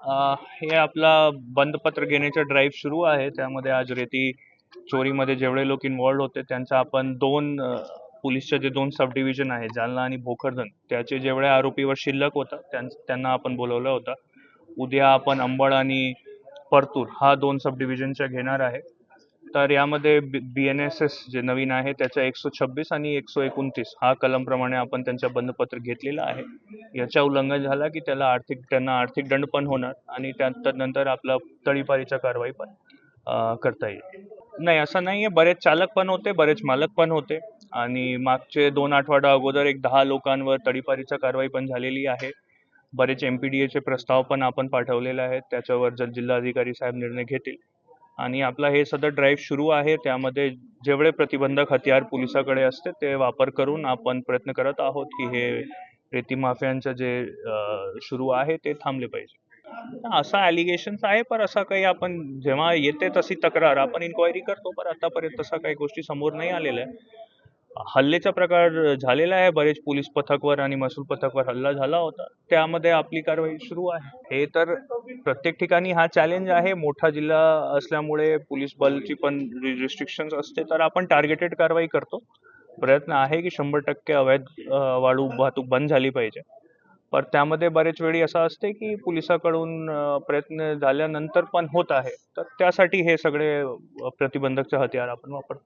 हे आपला बंदपत्र घेण्याचा ड्राईव्ह सुरू आहे. त्यामध्ये आज रेती चोरीमध्ये जेवढे लोक इन्व्हॉल्ड होते त्यांचा आपण पोलीसचे जे दोन सब डिव्हिजन आहे, जालना आणि भोकरदन, त्याचे जेवढे आरोपीवर शिल्लक होता त्यांना आपण बोलवलं होतं. उद्या आपण अंबड आणि परतूर हा दोन सब डिव्हिजनच्या घेणार आहे. तर यामध्ये BNSS जे नवीन आहे त्याच्या 126 आणि 129 हा कलमप्रमाणे आपण त्यांच्या बंदपत्र घेतलेलं आहे. याच्या उल्लंघन झाला की त्यांना आर्थिक दंड पण होणार आणि त्यानंतर आपला तळीपारीचा कारवाई पण करता येईल. नाही, असं नाहीये. बरेच चालक पण होते, बरेच मालक पण होते आणि मागचे 2 आठवडा अगोदर एक 10 लोकांवर तडीपारीचा कारवाई पण झालेली आहे. बरेच MPDAचे प्रस्ताव पण आपण पाठवलेले आहेत. त्याच्यावर जिल्हाधिकारी साहेब निर्णय घेतील आणि आपला हे सदर ड्राईव्ह सुरू आहे. त्यामध्ये जेवढे प्रतिबंधक हत्यार पोलिसाकडे असते ते वापर करून आपण प्रयत्न करत आहोत की हे रेती माफियांचं जे सुरू आहे ते थांबले पाहिजे. असा ॲलिगेशन्स आहे, पण असं काही आपण जेव्हा येते तशी तक्रार आपण इन्क्वायरी करतो, पण आतापर्यंत तसा काही गोष्टी समोर नाही आलेल्या आहे. हल्लेचा प्रकार झालेला आहे. बरेच पोलीस पथकवर आणि महसूल पथकवर हल्ला झाला होता. त्यामध्ये आपली कारवाई सुरू आहे. हे तर प्रत्येक ठिकाणी हा चॅलेंज आहे. मोठा जिल्हा असल्यामुळे पोलीस बलची पण रिस्ट्रिक्शन्स असते, तर आपण टार्गेटेड कारवाई करतो. प्रयत्न आहे की 100% अवैध वाळू वाहतूक बंद झाली पाहिजे. पण त्यामध्ये बरेच वेळी असं असते की पोलिसाकडून प्रयत्न झाल्यानंतर पण होत आहे. तर त्यासाठी हे सगळे प्रतिबंधकचे हत्यार आपण वापरतो.